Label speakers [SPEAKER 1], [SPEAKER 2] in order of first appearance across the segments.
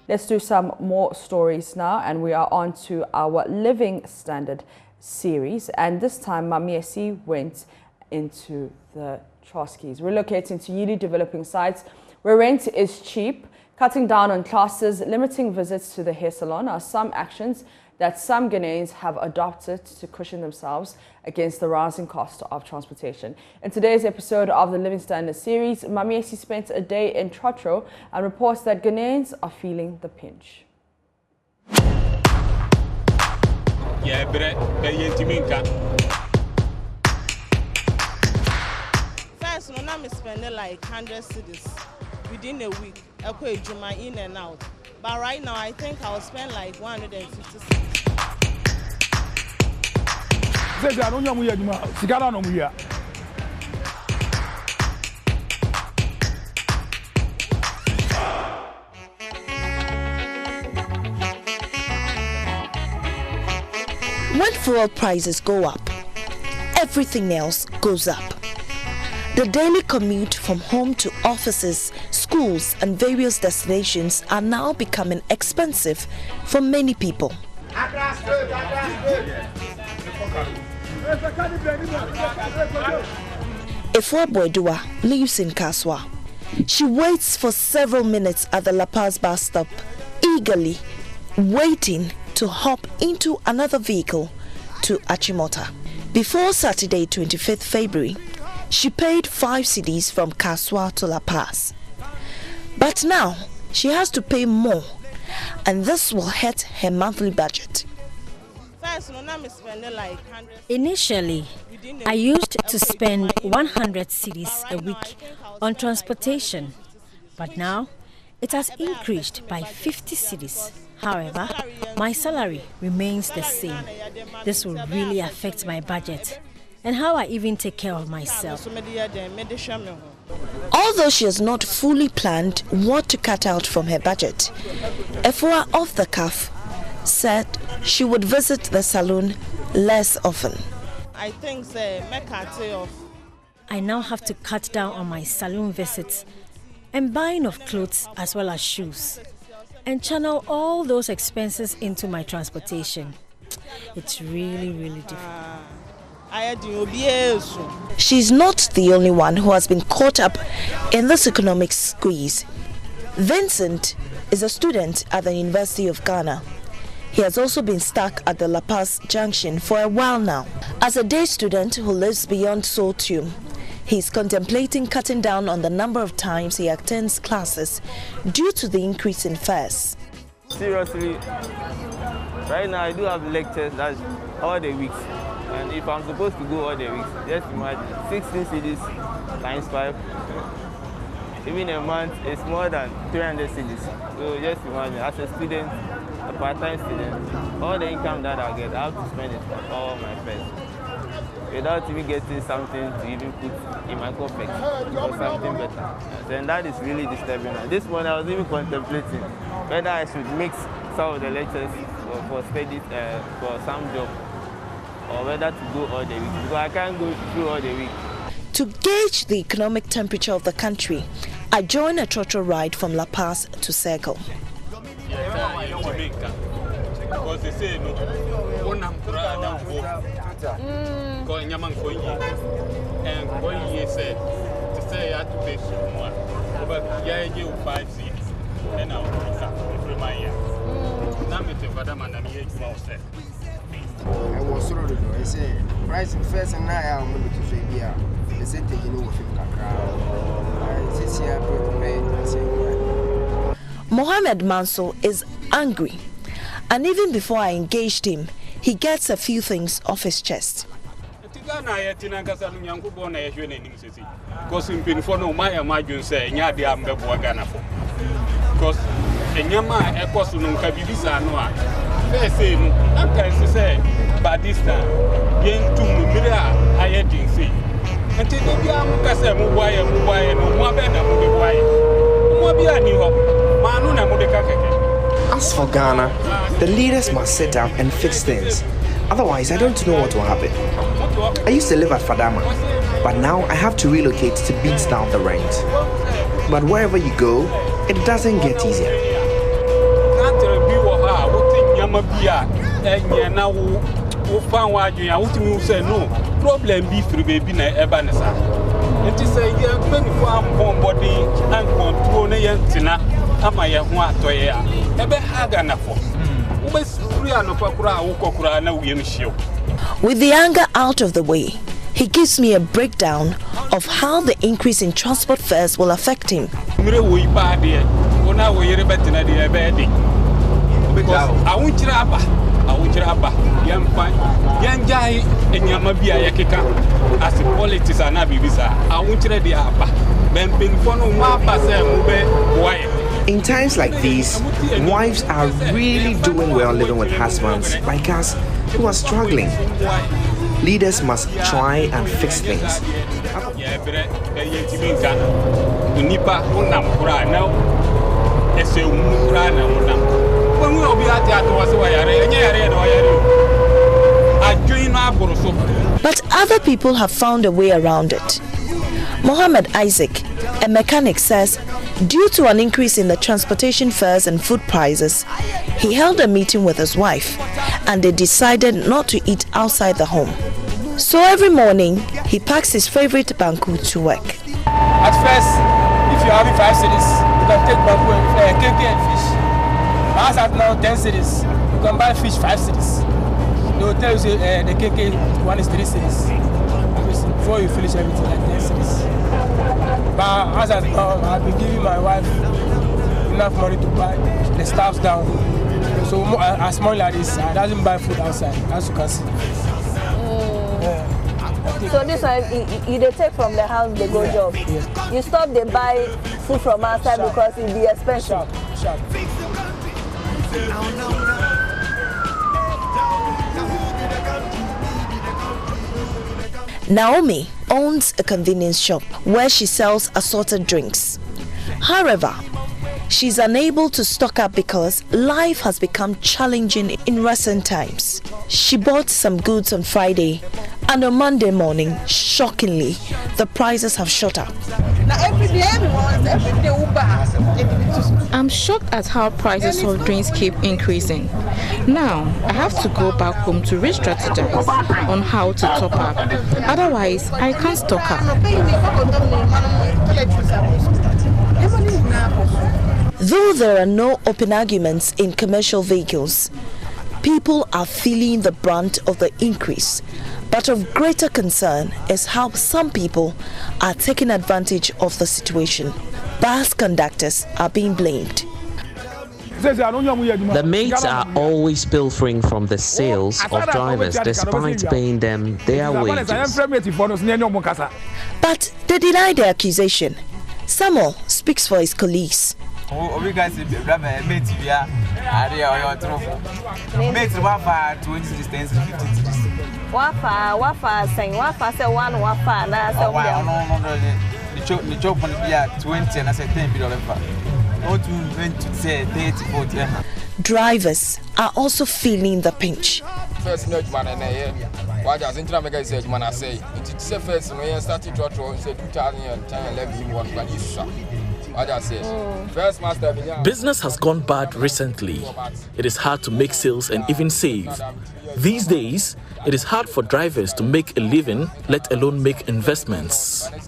[SPEAKER 1] Let's do some more stories now, and we are on to our Living Standard series. And this time, Mamiesi went into the Troskis, relocating to newly developing sites where rent is cheap. Cutting down on classes, limiting visits to the hair salon are some actions that some Ghanaians have adopted to cushion themselves against the rising cost of transportation. In today's episode of the Living Standard series, Mamiesi spent a day in Trotro and reports that Ghanaians are feeling the pinch.
[SPEAKER 2] First, when I'm spending like 100 cedis within a week, I could do my in and out. But right now, I think I'll spend like 150 cedis.
[SPEAKER 3] When fuel prices go up, everything else goes up. The daily commute from home to offices, schools, and various destinations are now becoming expensive for many people. Efua Boedua lives in Kaswa. She waits for several minutes at the La Paz bus stop, eagerly waiting to hop into another vehicle to Achimota. Before Saturday, 25th February, she paid 5 cedis from Kaswa to La Paz. But now, she has to pay more, and this will hurt her monthly budget.
[SPEAKER 4] Initially, I used to spend 100 cedis a week on transportation, but now it has increased by 50 cedis. However, my salary remains the same. This will really affect my budget and how I even take care of myself.
[SPEAKER 3] Although she has not fully planned what to cut out from her budget, Efua off the cuff said she would visit the salon less often.
[SPEAKER 2] I think
[SPEAKER 4] I now have to cut down on my salon visits and buying of clothes as well as shoes, and channel all those expenses into my transportation. It's really difficult.
[SPEAKER 3] She's not the only one who has been caught up in this economic squeeze. Vincent is a student at the University of Ghana. He has also been stuck at the La Paz junction for a while now. As a day student who lives beyond Soltium, he's contemplating cutting down on the number of times he attends classes due to the increase in fares.
[SPEAKER 5] Seriously, right now I do have lectures that's all the weeks. And if I'm supposed to go all the weeks, just imagine 16 cedis times 5. Even a month is more than 300 cedis. So just imagine, as a student, a part-time student, all the income that I get, I have to spend it on all my fares, without even getting something to even put in my pocket or something better. And that is really disturbing. This morning I was even contemplating whether I should mix some of the lectures for studies for some job, or whether to go all the week, because I can't go through all the week.
[SPEAKER 3] To gauge the economic temperature of the country, I joined a trotro ride from La Paz to Circle.
[SPEAKER 6] I was sorry to I say, price first and now I'm going to say, yeah, the same thing you know with the crowd.
[SPEAKER 3] Mohammed Mansour is angry, and even before I engaged him, he gets a few things off his chest.
[SPEAKER 7] As for Ghana, the leaders must sit down and fix things. Otherwise, I don't know what will happen. I used to live at Fadama, but now I have to relocate to beat down the rent. But wherever you go, it doesn't get easier.
[SPEAKER 8] enyama bia enye na wo fan wa adwen a wotumi say no problem bi free baby na eba ne sa it is a year many for body and control na yentina ama ye ho atoye a ebe haga na fo wo be free anofa kura wo kokura na wo yem hiew.
[SPEAKER 3] With the anger out of the way, he gives me a breakdown of how the increase in transport fares will affect him.
[SPEAKER 7] In times like these, wives are really doing well living with husbands like us who are struggling. Leaders must try and fix things.
[SPEAKER 3] But other people have found a way around it. Mohammed Isaac, a mechanic, says due to an increase in the transportation fares and food prices, he held a meeting with his wife and they decided not to eat outside the home. So every morning, he packs his favorite banku to work.
[SPEAKER 9] At first, if you're having 5 cedis, you can take banku and KK and fish. As at now 10 cedis, you can buy fish 5 cedis. They will tell you the KK one is 3 cedis. Before you finish everything like 10 cedis. But as at now, I've been giving my wife enough money to buy the staffs down. So as money like this, I doesn't buy food outside, as you can see.
[SPEAKER 10] So this one, you take from the house, they go job.
[SPEAKER 9] Yeah.
[SPEAKER 10] You stop, they buy food from outside because it be expensive.
[SPEAKER 9] Sharp.
[SPEAKER 3] Naomi owns a convenience shop where she sells assorted drinks. However, she's unable to stock up because life has become challenging in recent times. She bought some goods on Friday, and on Monday morning, shockingly, the prices have shot up.
[SPEAKER 11] I'm shocked at how prices of drinks keep increasing. Now, I have to go back home to re-strategize on how to top up. Otherwise, I can't stock up.
[SPEAKER 3] Though there are no open arguments in commercial vehicles, people are feeling the brunt of the increase. But of greater concern is how some people are taking advantage of the situation. Bus conductors are being blamed.
[SPEAKER 12] The maids are always pilfering from the sales of drivers despite paying them their wages.
[SPEAKER 3] But they deny the accusation. Samuel speaks for his colleagues.
[SPEAKER 10] Wafa saying wafa say one wafa na say
[SPEAKER 5] the chop on the 20 and I said 10 say 30 40.
[SPEAKER 3] Drivers are also feeling the pinch.
[SPEAKER 13] First man why does Intramega say man I say it's the first when you started to say 2010 11 one when you saw.
[SPEAKER 14] Business has gone bad recently. It is hard to make sales and even save. These days, it is hard for drivers to make a living, let alone make investments.
[SPEAKER 15] Your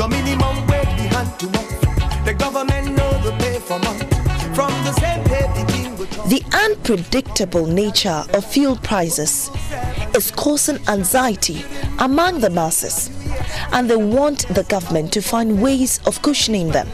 [SPEAKER 15] minimum wage behind to month. The government know the pay for month. From the same pay begin.
[SPEAKER 3] The unpredictable nature of fuel prices is causing anxiety among the masses, and they want the government to find ways of cushioning them.